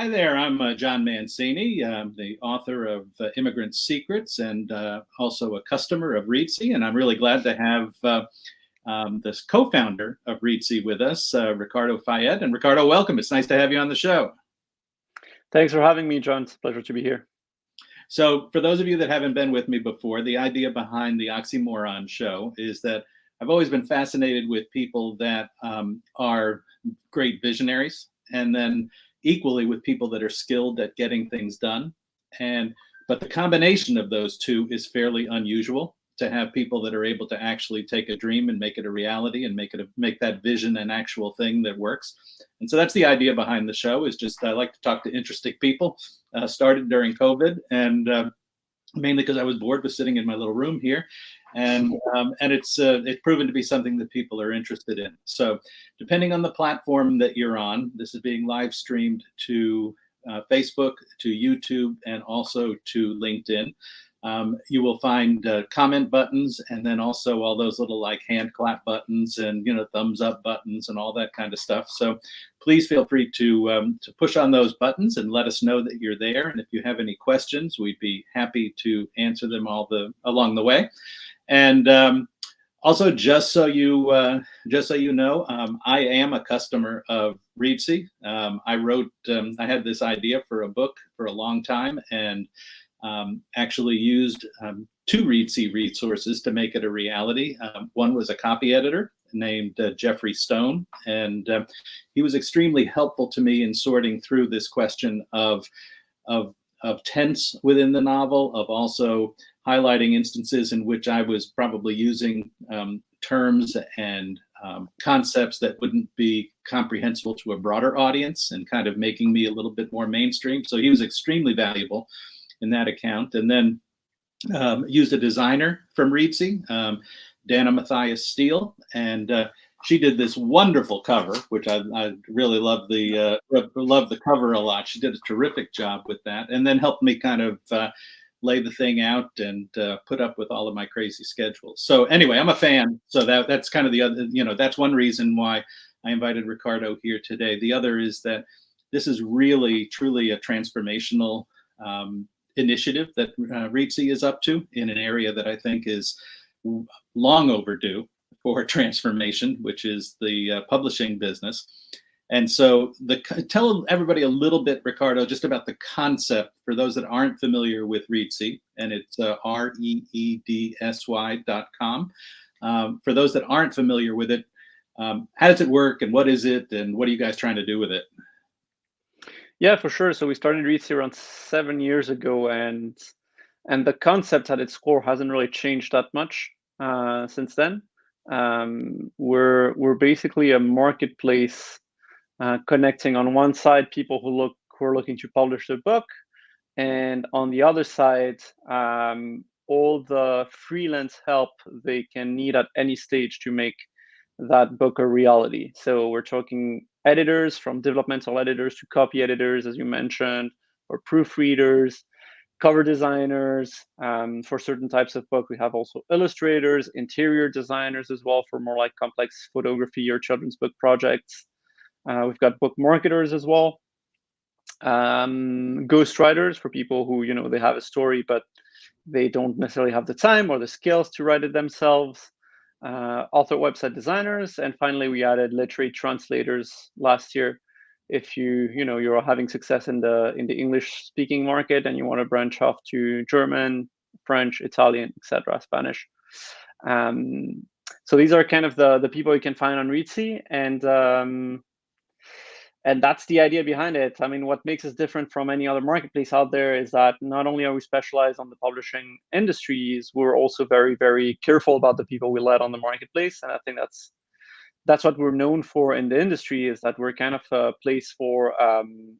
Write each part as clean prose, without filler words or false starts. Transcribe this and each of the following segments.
Hi there, I'm John Mancini. I'm the author of Immigrant Secrets and also a customer of Reedsy. And I'm really glad to have this co-founder of Reedsy with us, Ricardo Fayet. And Ricardo, welcome. It's nice to have you on the show. Thanks for having me, John. It's a pleasure to be here. So for those of you that haven't been with me before, the idea behind the OxyMoron show is that I've always been fascinated with people that are great visionaries, and then equally with people that are skilled at getting things done. But the combination of those two is fairly unusual, to have people that are able to actually take a dream and make it a reality and make that vision an actual thing that works. And so that's the idea behind the show, is just I like to talk to interesting people. Started during COVID, and mainly because I was bored with sitting in my little room here. And it's proven to be something that people are interested in. So depending on the platform that you're on, this is being live streamed to Facebook, to YouTube, and also to LinkedIn. You will find comment buttons, and then also all those little like hand clap buttons and thumbs up buttons and all that kind of stuff. So please feel free to push on those buttons and let us know that you're there. And if you have any questions, we'd be happy to answer them along the way. And also, just so you know, I am a customer of Reedsy. I had this idea for a book for a long time, and actually used two Reedsy resources to make it a reality. One was a copy editor named Jeffrey Stone, and he was extremely helpful to me in sorting through this question of tense within the novel, of also highlighting instances in which I was probably using terms and concepts that wouldn't be comprehensible to a broader audience, and kind of making me a little bit more mainstream. So he was extremely valuable in that account. And then used a designer from Reedsy, Dana Matthias Steele, and she did this wonderful cover, which I really love the cover a lot. She did a terrific job with that, and then helped me kind of lay the thing out and put up with all of my crazy schedules. So anyway, I'm a fan. So that's kind of the other, that's one reason why I invited Ricardo here today. The other is that this is really, truly a transformational initiative that Reedsy is up to in an area that I think is long overdue for transformation, which is the publishing business. And so tell everybody a little bit, Ricardo, just about the concept for those that aren't familiar with Reedsy, and it's reedsy.com. For those that aren't familiar with it, how does it work, and what is it, and what are you guys trying to do with it? Yeah, for sure. So we started Reedsy around 7 years ago, and the concept at its core hasn't really changed that much since then. We're basically a marketplace connecting on one side people who are looking to publish their book, and on the other side all the freelance help they can need at any stage to make that book a reality. So we're talking editors, from developmental editors to copy editors, as you mentioned, or proofreaders, cover designers. For certain types of book, we have also illustrators, interior designers as well for more like complex photography or children's book projects. We've got book marketers as well. Ghostwriters for people who, they have a story, but they don't necessarily have the time or the skills to write it themselves. Author website designers, and finally we added literary translators last year. If you're having success in the English speaking market and you want to branch off to German, French, Italian, etc., Spanish. So these are kind of the people you can find on Reedsy, and that's the idea behind it. I mean, what makes us different from any other marketplace out there is that not only are we specialized on the publishing industries, we're also very, very careful about the people we let on the marketplace. And I think that's what we're known for in the industry, is that we're kind of a place for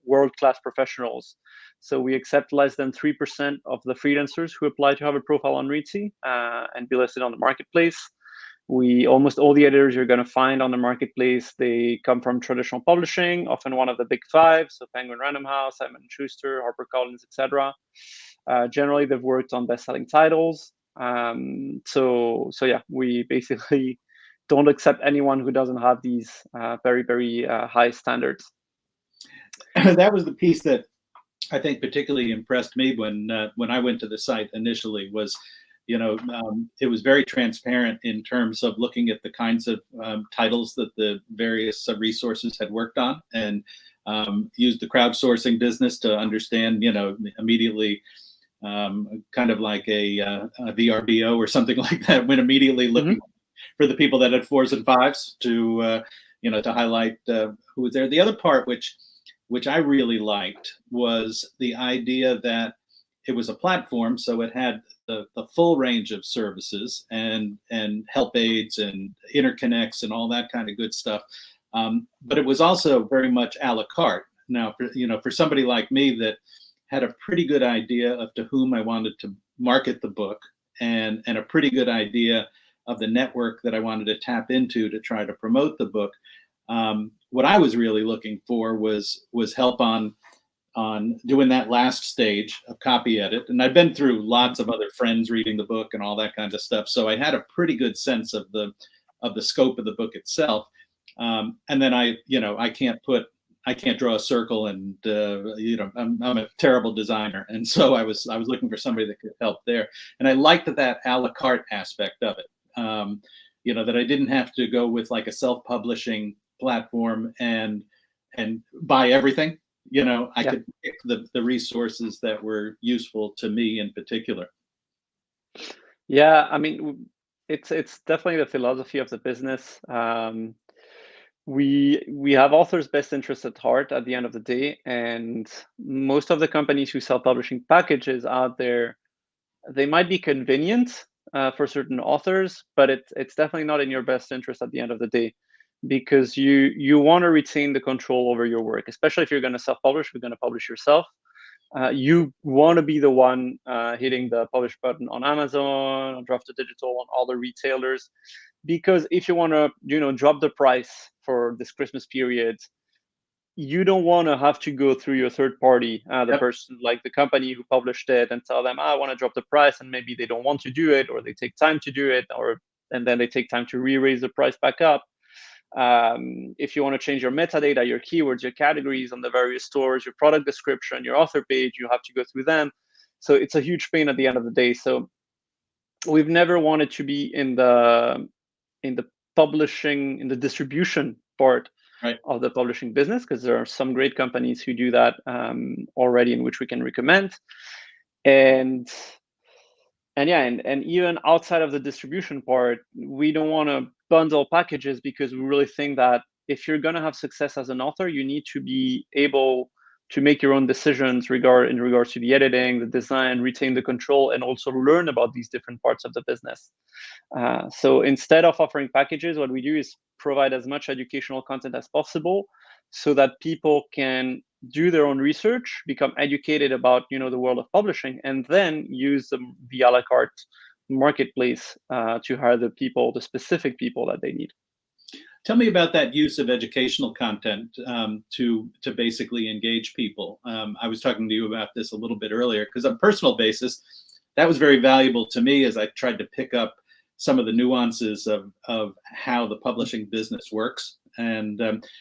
world-class professionals. So we accept less than 3% of the freelancers who apply to have a profile on Reedsy and be listed on the marketplace. Almost all the editors you're going to find on the marketplace, they come from traditional publishing, often one of the big five, so Penguin Random House, Simon & Schuster, HarperCollins, etc. Generally, they've worked on best-selling titles. So yeah, we basically don't accept anyone who doesn't have these very, very high standards. that was the piece that I think particularly impressed me when I went to the site initially was, it was very transparent in terms of looking at the kinds of titles that the various resources had worked on, and used the crowdsourcing business to understand, immediately, kind of like a VRBO or something like that, when immediately looking for the people that had 4s and 5s to, to highlight who was there. The other part, which I really liked, was the idea that it was a platform, so it had the full range of services and help aids and interconnects and all that kind of good stuff. But it was also very much a la carte. Now, for somebody like me that had a pretty good idea of to whom I wanted to market the book, and a pretty good idea of the network that I wanted to tap into to try to promote the book, what I was really looking for was help on doing that last stage of copy edit. And I've been through lots of other friends reading the book and all that kind of stuff, so I had a pretty good sense of the scope of the book itself. And then I can't draw a circle, and I'm a terrible designer, and so I was looking for somebody that could help there. And I liked that a la carte aspect of it. That I didn't have to go with like a self-publishing platform and buy everything. I could pick the resources that were useful to me in particular. Yeah, I mean, it's definitely the philosophy of the business. We have authors' best interests at heart at the end of the day, and most of the companies who sell publishing packages out there, they might be convenient for certain authors, but it's definitely not in your best interest at the end of the day, because you want to retain the control over your work, especially if you're going to self-publish, you're going to publish yourself. You want to be the one hitting the publish button on Amazon, on Draft to Digital, on all the retailers, because if you want to, drop the price for this Christmas period, you don't want to have to go through your third party, the person, like the company who published it, and tell them, I want to drop the price, and maybe they don't want to do it, or they take time to do it, and then they take time to re-raise the price back up. If you want to change your metadata, your keywords, your categories on the various stores, your product description, your author page, you have to go through them. So it's a huge pain at the end of the day. So we've never wanted to be in the publishing, in the distribution part of the publishing business, because there are some great companies who do that already, in which we can recommend. And even outside of the distribution part, we don't want to bundle packages, because we really think that if you're going to have success as an author, you need to be able to make your own decisions in regards to the editing, the design, retain the control, and also learn about these different parts of the business. So instead of offering packages, what we do is provide as much educational content as possible, so that people can do their own research, become educated about the world of publishing, and then use the a la carte marketplace to hire the specific people that they need. Tell me about that use of educational content to basically engage people. I was talking to you about this a little bit earlier, because on a personal basis, that was very valuable to me as I tried to pick up some of the nuances of how the publishing business works, and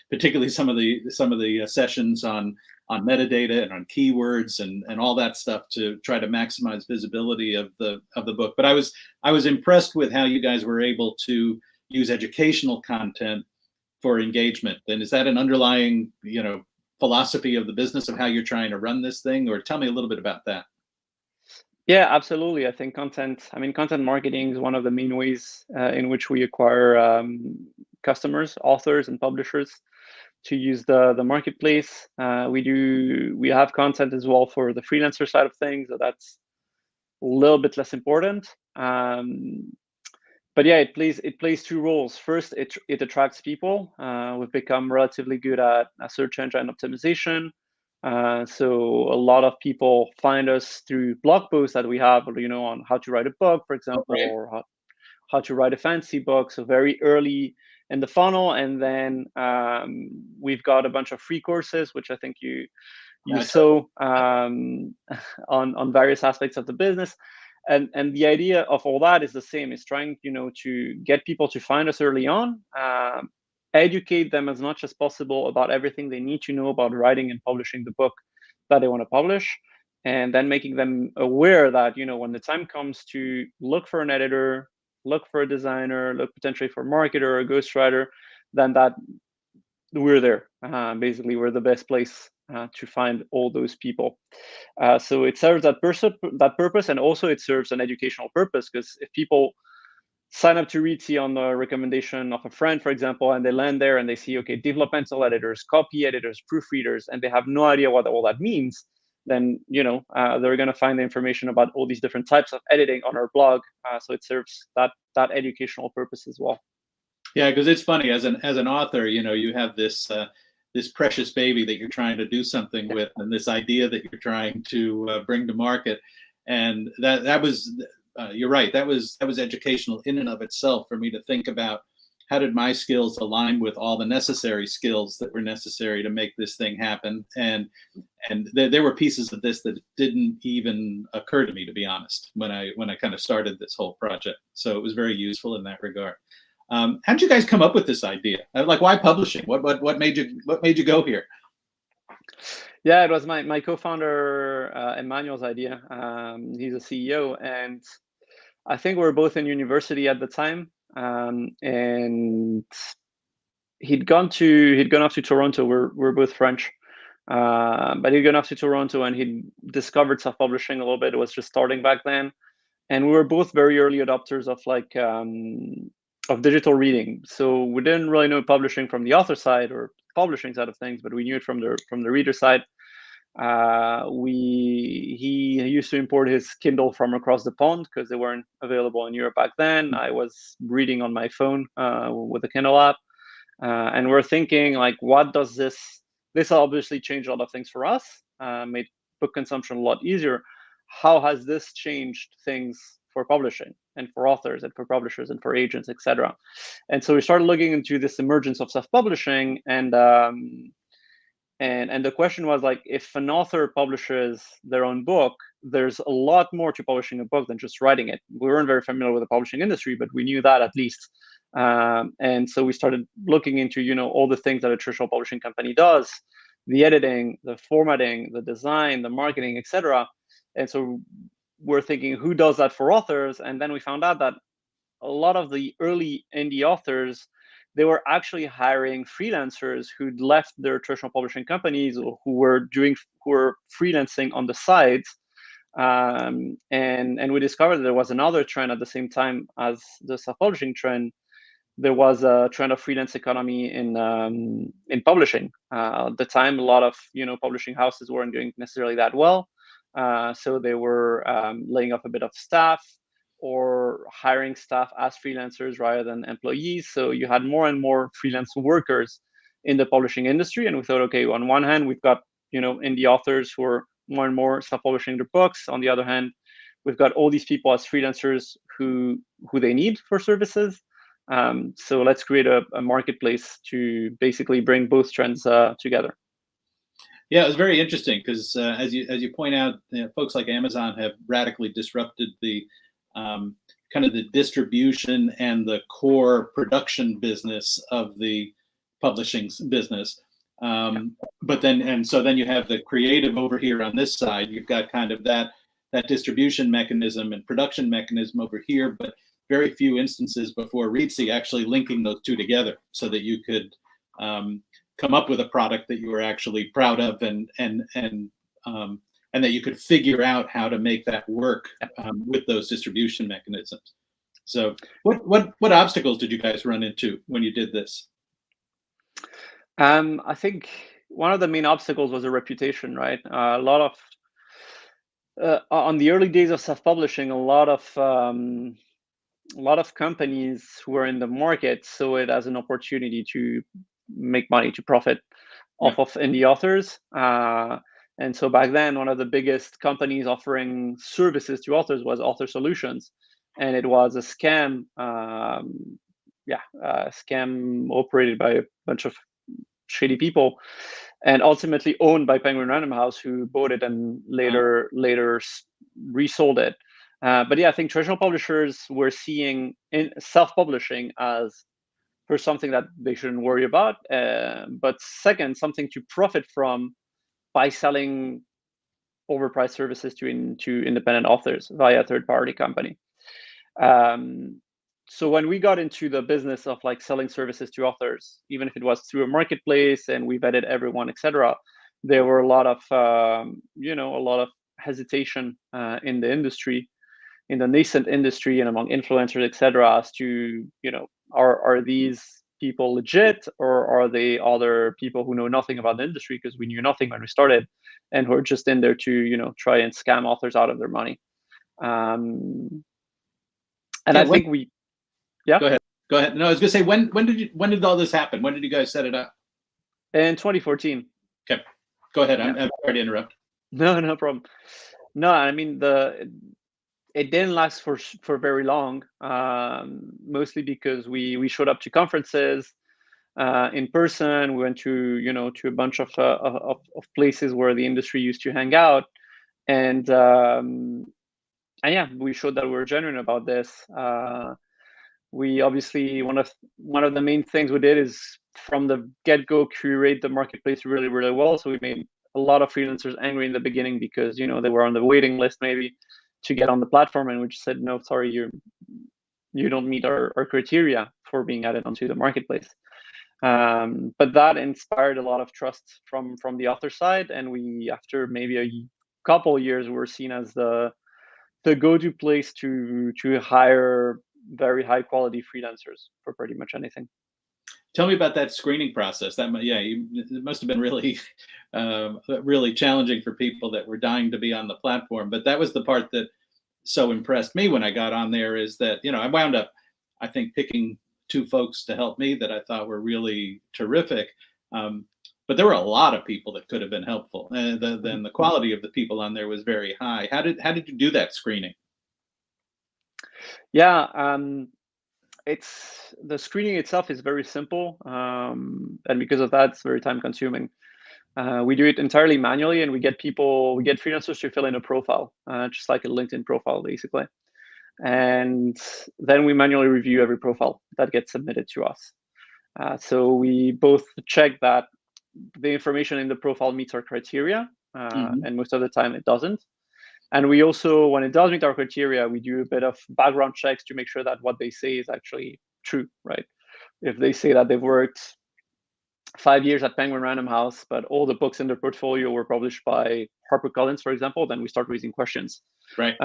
particularly some of the sessions on metadata and on keywords and all that stuff, to try to maximize visibility of the book. But I was impressed with how you guys were able to use educational content for engagement. And is that an underlying philosophy of the business of how you're trying to run this thing? Or tell me a little bit about that. Yeah, absolutely. I think content marketing is one of the main ways in which we acquire customers, authors, and publishers to use the marketplace. We have content as well for the freelancer side of things, so that's a little bit less important. But yeah, it plays two roles. First, it attracts people. We've become relatively good at search engine optimization. So a lot of people find us through blog posts that we have, on how to write a book, for example, or how to write a fancy book. So very early in the funnel, and then we've got a bunch of free courses, which I think you saw on various aspects of the business. And the idea of all that is the same, is trying to get people to find us early on, educate them as much as possible about everything they need to know about writing and publishing the book that they want to publish, and then making them aware that, when the time comes to look for an editor, look for a designer, look potentially for a marketer or a ghostwriter, then that we're there. Basically, we're the best place to find all those people. So it serves that purpose, and also it serves an educational purpose, because if people sign up to Reedsy on the recommendation of a friend, for example, and they land there and they see, okay, developmental editors, copy editors, proofreaders, and they have no idea what all that means, then they're going to find the information about all these different types of editing on our blog. So it serves that educational purpose as well. Yeah, because it's funny, as an author, you have this this precious baby that you're trying to do something with, and this idea that you're trying to bring to market, and that was you're right. That was educational in and of itself for me to think about how did my skills align with all the necessary skills that were necessary to make this thing happen, and there were pieces of this that didn't even occur to me, to be honest, when I kind of started this whole project. So it was very useful in that regard. How did you guys come up with this idea? Like, why publishing? What made you go here? Yeah, it was my co-founder Emmanuel's idea. He's a CEO, and I think we were both in university at the time, and he'd gone off to Toronto. We're both French, but he'd gone off to Toronto, and he'd discovered self-publishing a little bit. It was just starting back then, and we were both very early adopters of digital reading. So we didn't really know publishing from the author side or publishing side of things, but we knew it from the reader side. He used to import his Kindle from across the pond because they weren't available in Europe back then. I was reading on my phone with the Kindle app, and we're thinking, like, what does this obviously changed a lot of things for us, made book consumption a lot easier. How has this changed things for publishing and for authors and for publishers and for agents, etc.? And so we started looking into this emergence of self-publishing, and the question was, like, if an author publishes their own book, there's a lot more to publishing a book than just writing it. We weren't very familiar with the publishing industry, but we knew that at least. And so we started looking into, all the things that a traditional publishing company does: the editing, the formatting, the design, the marketing, etc. And so we're thinking, who does that for authors? And then we found out that a lot of the early indie authors, they were actually hiring freelancers who'd left their traditional publishing companies, or who were freelancing on the side. And we discovered that there was another trend at the same time as the self-publishing trend. There was a trend of freelance economy in publishing. At the time, a lot of publishing houses weren't doing necessarily that well, so they were laying off a bit of staff, or hiring staff as freelancers rather than employees. So you had more and more freelance workers in the publishing industry. And we thought, okay, on one hand, we've got indie authors who are more and more self-publishing their books. On the other hand, we've got all these people as freelancers who they need for services. So let's create a marketplace to basically bring both trends together. Yeah, it was very interesting because as you point out, folks like Amazon have radically disrupted the kind of the distribution and the core production business of the publishing business. But then you have the creative over here on this side. You've got kind of that distribution mechanism and production mechanism over here, but very few instances before Reedsy actually linking those two together so that you could come up with a product that you were actually proud of and that you could figure out how to make that work with those distribution mechanisms. So what obstacles did you guys run into when you did this? I think one of the main obstacles was a reputation, right? A lot of on the early days of self-publishing, a lot of companies who were in the market saw it as an opportunity to make money, to profit off of indie authors. And so back then, one of the biggest companies offering services to authors was Author Solutions. And it was a scam, scam operated by a bunch of shady people, and ultimately owned by Penguin Random House, who bought it and later resold it. But yeah, I think traditional publishers were seeing in self-publishing as for something that they shouldn't worry about. But second, something to profit from by selling overpriced services to independent authors via a third-party company. So when we got into the business of like selling services to authors, even if it was through a marketplace and we vetted everyone, etc., there were a lot of a lot of hesitation in the industry, in the nascent industry, and among influencers, etc., as to are these people legit, or are they other people who know nothing about the industry, because we knew nothing when we started, and who are just in there to try and scam authors out of their money. And I think we, yeah. Go ahead. No, I was gonna say, when did all this happen? When did you guys set it up? In 2014. Okay, go ahead. I'm sorry to interrupt. No problem. No, I mean it didn't last for very long, mostly because we showed up to conferences in person. We went to a bunch of places where the industry used to hang out, and yeah, we showed that we were genuine about this. We obviously, one of the main things we did is from the get-go curate the marketplace really, really well. So we made a lot of freelancers angry in the beginning because they were on the waiting list maybe to get on the platform, and we just said, no, sorry, you don't meet our criteria for being added onto the marketplace. But that inspired a lot of trust from the author side, and we, after maybe a couple years, were seen as the go-to place to hire very high quality freelancers for pretty much anything. Tell me about that screening process. It must have been really, really challenging for people that were dying to be on the platform. But that was the part that so impressed me when I got on there, is that I wound up, I think, picking 2 folks to help me that I thought were really terrific. But there were a lot of people that could have been helpful, and then the quality of the people on there was very high. How did you do that screening? Yeah, it's the screening itself is very simple, and because of that, it's very time consuming. We do it entirely manually, and we get freelancers to fill in a profile, just like a LinkedIn profile, basically. And then we manually review every profile that gets submitted to us. So we both check that the information in the profile meets our criteria, and most of the time it doesn't. And we also, when it does meet our criteria, we do a bit of background checks to make sure that what they say is actually true, right? If they say that they've worked 5 years at Penguin Random House, but all the books in their portfolio were published by HarperCollins, for example, then we start raising questions. Right.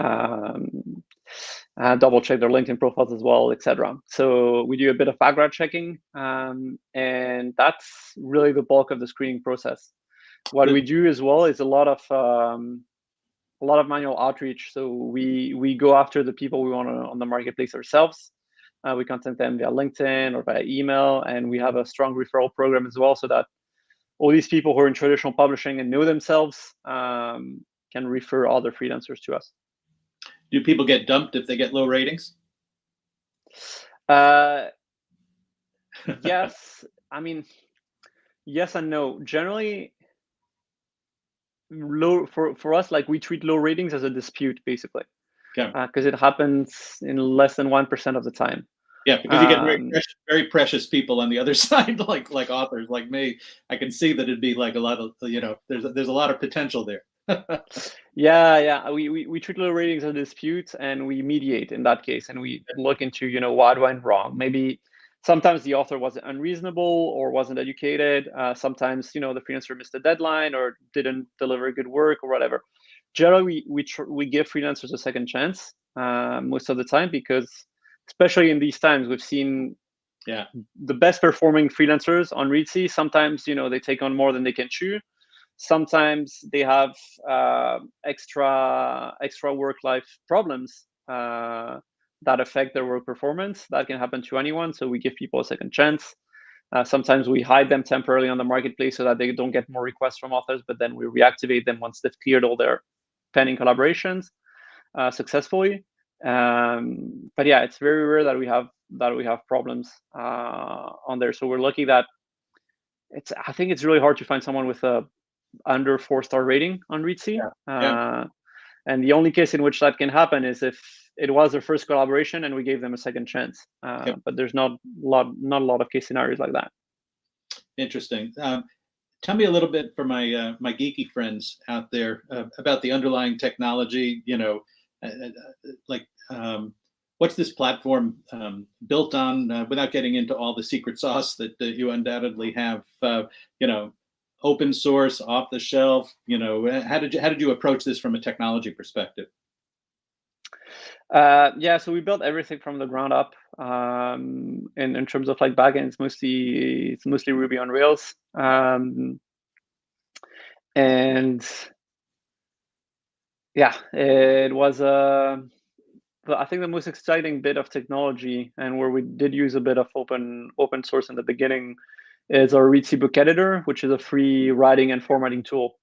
Double check their LinkedIn profiles as well, etc. So we do a bit of background checking, and that's really the bulk of the screening process. What we do as well is a lot of manual outreach. So we go after the people we want on the marketplace ourselves. We contact them via LinkedIn or via email, and we have a strong referral program as well, so that all these people who are in traditional publishing and know themselves can refer other freelancers to us. Do people get dumped if they get low ratings? Yes. I mean, yes and no. Generally, low for us, like, we treat low ratings as a dispute, basically. Okay. Because it happens in less than 1% of the time. Yeah, because you get very precious people on the other side, like authors like me. I can see that it'd be like a lot of, there's a lot of potential there. Yeah. We treat low ratings as a dispute, and we mediate in that case, and we look into what went wrong. Maybe sometimes the author wasn't unreasonable or wasn't educated. Sometimes the freelancer missed a deadline or didn't deliver good work or whatever. Generally, we give freelancers a second chance most of the time, because especially in these times, we've seen the best performing freelancers on Reedsy. Sometimes they take on more than they can chew. Sometimes they have extra work-life problems that affect their work performance. That can happen to anyone, so we give people a second chance. Sometimes we hide them temporarily on the marketplace so that they don't get more requests from authors, but then we reactivate them once they've cleared all their pending collaborations successfully. But yeah, it's very rare that we have problems on there. So we're lucky that I think it's really hard to find someone with a under 4-star rating on Reedsy. And the only case in which that can happen is if it was their first collaboration, and we gave them a second chance. Yep. But there's not a lot of case scenarios like that. Interesting. Tell me a little bit for my my geeky friends out there about the underlying technology. You know, like what's this platform built on? Without getting into all the secret sauce that you undoubtedly have. You know, open source, off the shelf. You know, how did you approach this from a technology perspective? Yeah, so we built everything from the ground up. In terms of like backend, it's mostly Ruby on Rails. And yeah, it was I think the most exciting bit of technology, and where we did use a bit of open source in the beginning, is our Reedsy book editor, which is a free writing and formatting tool.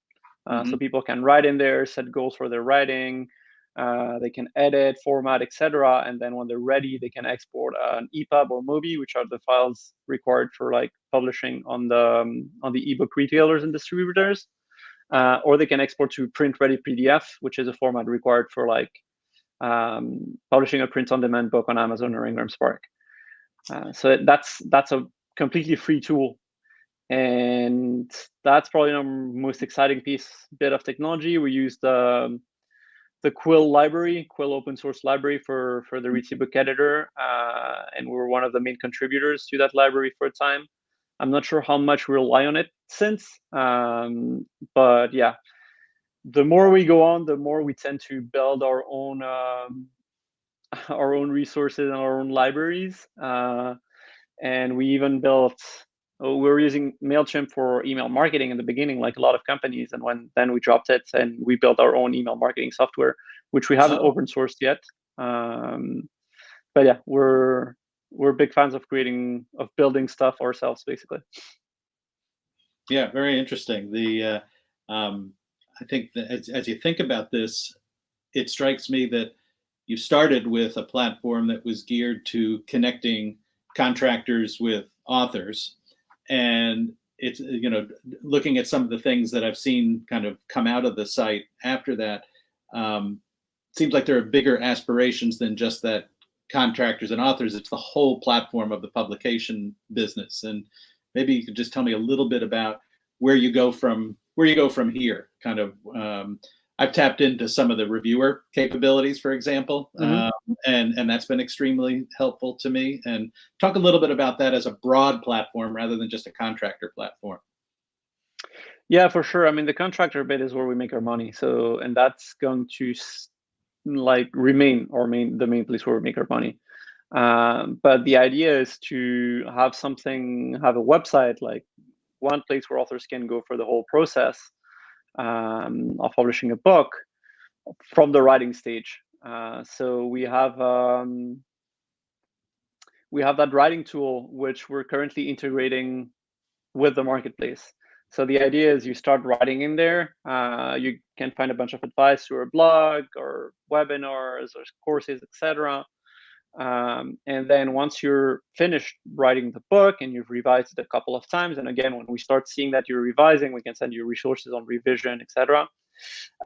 So people can write in there, set goals for their writing. They can edit, format, etc. And then when they're ready, they can export an EPUB or MOBI, which are the files required for like publishing on the ebook retailers and distributors. Or they can export to print-ready PDF, which is a format required for like publishing a print-on-demand book on Amazon or Ingram Spark. So that's a completely free tool, and that's probably the most exciting bit of technology. We used the Quill library, Quill open source library for the Reedsy book editor, and we were one of the main contributors to that library for a time. I'm not sure how much we rely on it since, but yeah, the more we go on, the more we tend to build our own resources and our own libraries. And we even built, we were using MailChimp for email marketing in the beginning, like a lot of companies. And then we dropped it and we built our own email marketing software, which we haven't open sourced yet. But yeah, we're big fans of building stuff ourselves, basically. Yeah, very interesting. I think that as you think about this, it strikes me that you started with a platform that was geared to connecting contractors with authors, and it's, you know, looking at some of the things that I've seen kind of come out of the site after that, seems like there are bigger aspirations than just that contractors and authors. It's the whole platform of the publication business. And maybe you could just tell me a little bit about where you go from here. Kind of, I've tapped into some of the reviewer capabilities, for example, and that's been extremely helpful to me. And talk a little bit about that as a broad platform rather than just a contractor platform. Yeah, for sure. I mean, the contractor bit is where we make our money. So, and that's going to like remain the main place where we make our money. But the idea is to have a website, like one place where authors can go for the whole process of publishing a book from the writing stage. So we have that writing tool, which we're currently integrating with the marketplace. So the idea is you start writing in there. You can find a bunch of advice through a blog or webinars or courses, etc. And then once you're finished writing the book and you've revised it a couple of times, and again, when we start seeing that you're revising, we can send you resources on revision, etc.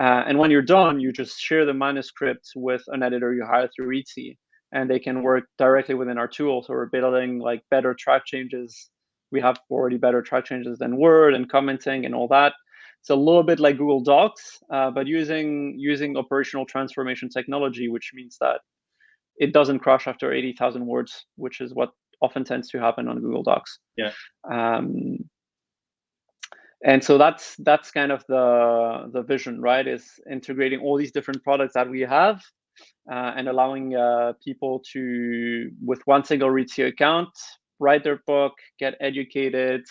And when you're done, you just share the manuscript with an editor you hire through Reedsy, and they can work directly within our tool. So we're building like better track changes. We have already better track changes than Word and commenting and all that. It's a little bit like Google Docs, but using operational transformation technology, which means that it doesn't crash after 80,000 words, which is what often tends to happen on Google Docs. Yeah. And so that's kind of the vision, right? Is integrating all these different products that we have and allowing people to, with one single Reedsy account, write their book, get educated,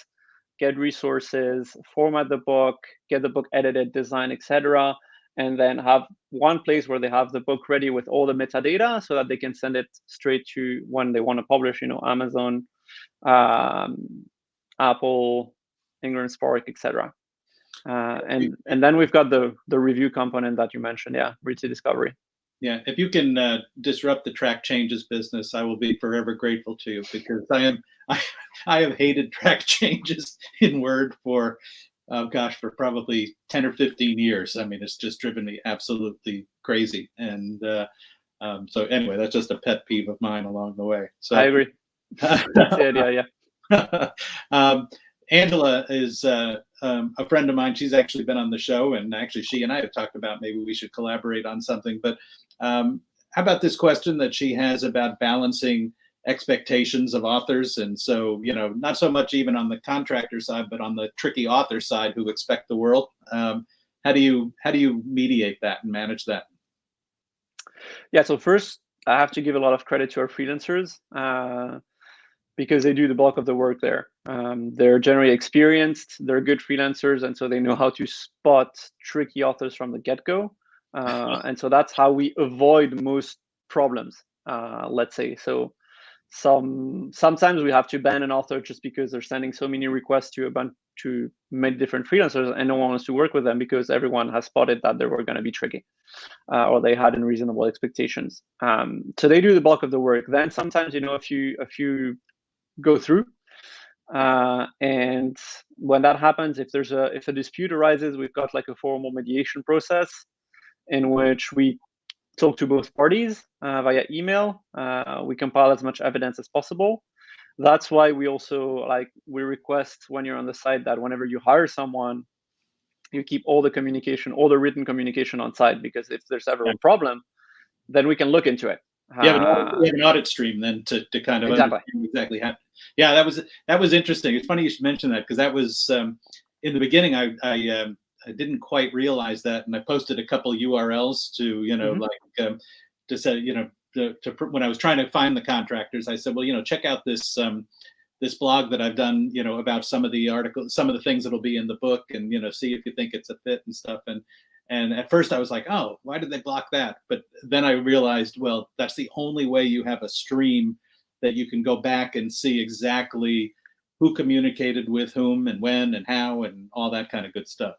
get resources, format the book, get the book edited, designed, etc., and then have one place where they have the book ready with all the metadata so that they can send it straight to when they want to publish, Amazon, Apple, Ingram Spark, etc. And then we've got the review component that you mentioned, Reedsy Discovery. Yeah, if you can disrupt the track changes business, I will be forever grateful to you, because I have hated track changes in Word for probably 10 or 15 years. I mean, it's just driven me absolutely crazy. And So anyway, that's just a pet peeve of mine along the way. So I agree. That's the idea, yeah. Angela is a friend of mine. She's actually been on the show, and actually she and I have talked about maybe we should collaborate on something. But how about this question that she has about balancing expectations of authors? And so, not so much even on the contractor side, but on the tricky author side who expect the world. How do you mediate that and manage that? Yeah, so first, I have to give a lot of credit to our freelancers because they do the bulk of the work there. They're generally experienced, they're good freelancers, and so they know how to spot tricky authors from the get-go. And so that's how we avoid most problems, let's say. So sometimes we have to ban an author just because they're sending so many requests to many different freelancers, and no one wants to work with them because everyone has spotted that they were going to be tricky. Or they had unreasonable expectations. So they do the bulk of the work. Then sometimes, a few go through, and when that happens, if a dispute arises, we've got like a formal mediation process in which we talk to both parties via email. We compile as much evidence as possible. That's why we also we request when you're on the site that whenever you hire someone, you keep all the written communication on site, because if there's ever a problem, then we can look into it. You have an audit stream then to kind of exactly. understand exactly how. Yeah, that was interesting. It's funny you should mention that, because that was in the beginning. I didn't quite realize that, and I posted a couple URLs to to say when I was trying to find the contractors, I said, well, check out this this blog that I've done, about some of the articles, some of the things that'll be in the book, and see if you think it's a fit and stuff. And at first I was like, oh, why did they block that? But then I realized, well, that's the only way you have a stream that you can go back and see exactly who communicated with whom and when and how and all that kind of good stuff.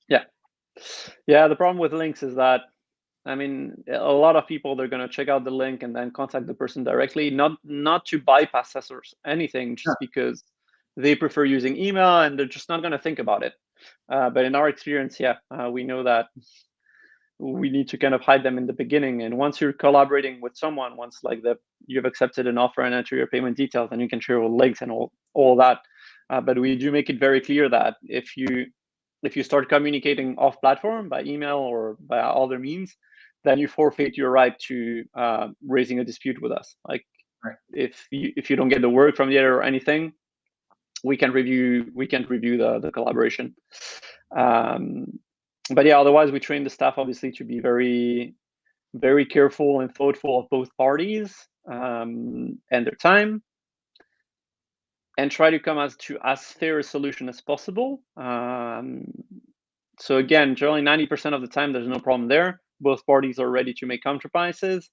Yeah. The problem with links is that, a lot of people, they're going to check out the link and then contact the person directly, not to bypass us or anything, just because they prefer using email and they're just not going to think about it. But in our experience, we know that we need to kind of hide them in the beginning. And once you're collaborating with someone, once you've accepted an offer and enter your payment details, then you can share links and all that. But we do make it very clear that if you start communicating off platform by email or by other means, then you forfeit your right to raising a dispute with us. If you don't get the work from the editor or anything, we can't review the collaboration. But yeah, otherwise we train the staff obviously to be very, very careful and thoughtful of both parties and their time, and try to come to as fair a solution as possible. So again, generally 90% of the time there's no problem there. Both parties are ready to make compromises.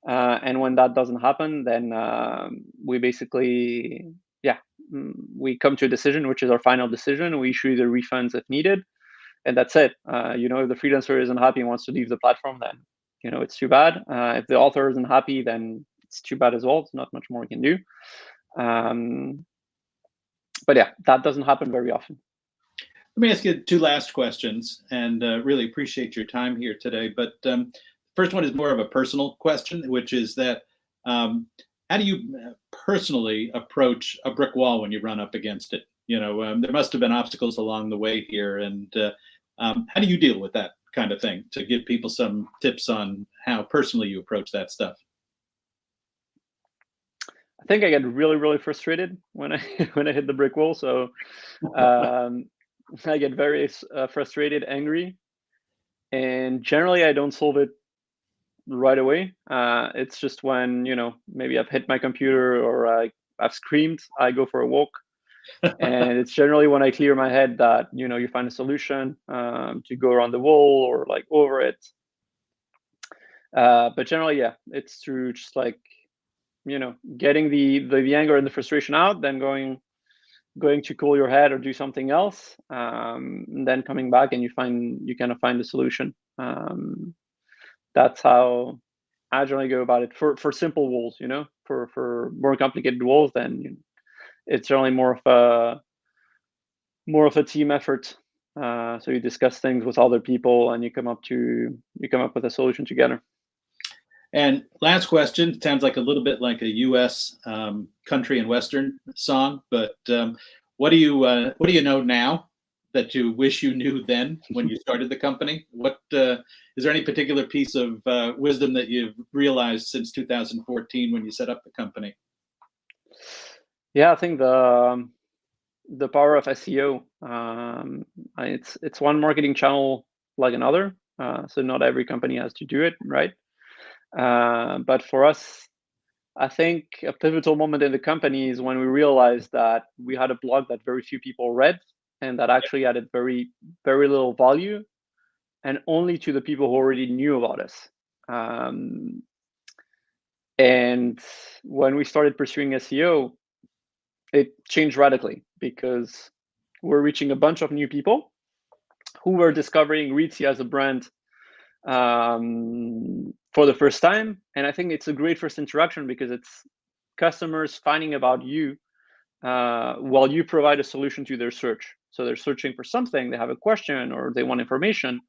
And when that doesn't happen, then we basically, we come to a decision, which is our final decision. We issue the refunds if needed. And that's it. If the freelancer isn't happy and wants to leave the platform, then, it's too bad. If the author isn't happy, then it's too bad as well. It's not much more we can do. But yeah, that doesn't happen very often. Let me ask you two last questions, and really appreciate your time here today. But first one is more of a personal question, which is that how do you personally approach a brick wall when you run up against it? There must have been obstacles along the way here, and how do you deal with that kind of thing, to give people some tips on how personally you approach that stuff? I think I get really, really frustrated when I hit the brick wall. So I get very frustrated, angry, and generally I don't solve it right away. It's just when maybe I've hit my computer or I've screamed, I go for a walk. And it's generally when I clear my head that you find a solution to go around the wall or over it. But generally, it's through just getting the anger and the frustration out, then going to cool your head or do something else, and then coming back and you kind of find a solution. That's how I generally go about it for simple walls. For more complicated walls, then it's generally more of a team effort. So you discuss things with other people and you come up with a solution together. And last question, it sounds like a little bit like a U.S. Country and Western song, but what do you know now that you wish you knew then when you started the company? What is there any particular piece of wisdom that you've realized since 2014 when you set up the company? Yeah, I think the power of SEO. It's one marketing channel like another, so not every company has to do it, right? But for us, I think a pivotal moment in the company is when we realized that we had a blog that very few people read, and that actually added very, very little value, and only to the people who already knew about us. And when we started pursuing SEO, it changed radically because we're reaching a bunch of new people who were discovering Reedsy as a brand for the first time. And I think it's a great first interaction because it's customers finding about you while you provide a solution to their search. So they're searching for something, they have a question or they want information.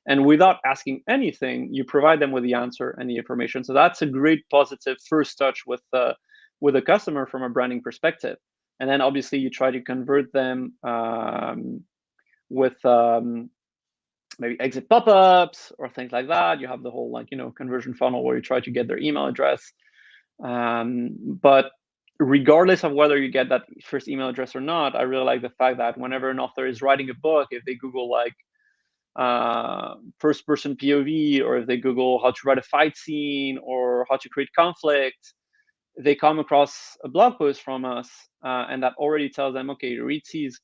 And without asking anything, you provide them with the answer and the information. So that's a great positive first touch with a customer from a branding perspective. And then obviously you try to convert them with maybe exit pop-ups or things like that. You have the whole conversion funnel where you try to get their email address. But regardless of whether you get that first email address or not, I really like the fact that whenever an author is writing a book, if they Google first person POV, or if they Google how to write a fight scene or how to create conflict, they come across a blog post from us, and that already tells them, okay, Reedsy is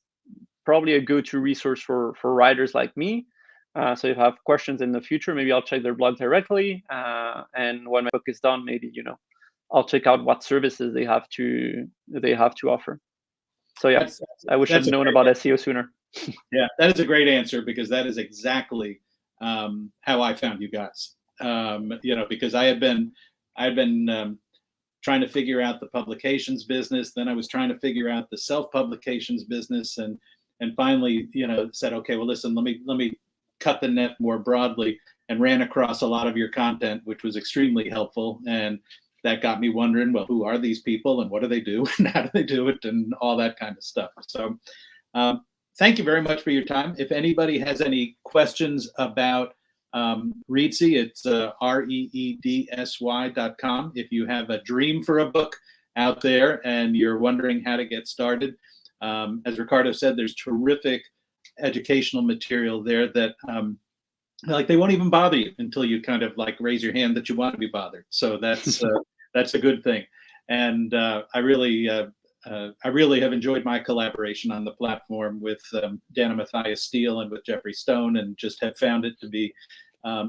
probably a go-to resource for writers like me. So if I have questions in the future, maybe I'll check their blog directly. And when my book is done, maybe I'll check out what services they have to offer. So yeah, I wish I'd known about SEO sooner. Yeah, that is a great answer because that is exactly how I found you guys. Because I had been trying to figure out the publications business, then I was trying to figure out the self-publications business, and finally, said, okay, well, listen, let me cut the net more broadly, and ran across a lot of your content, which was extremely helpful, and that got me wondering, well, who are these people and what do they do and how do they do it and all that kind of stuff. So thank you very much for your time. If anybody has any questions about Reedsy, it's reedsy.com. If you have a dream for a book out there and you're wondering how to get started, as Ricardo said, there's terrific educational material there that they won't even bother you until you kind of raise your hand that you want to be bothered. So that's that's a good thing. And I really have enjoyed my collaboration on the platform with Dana Matthias Steele and with Jeffrey Stone, and just have found it to be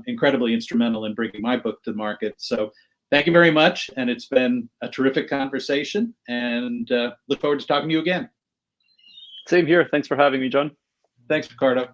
incredibly instrumental in bringing my book to the market. So thank you very much. And it's been a terrific conversation, and look forward to talking to you again. Same here. Thanks for having me, John. Thanks, Ricardo.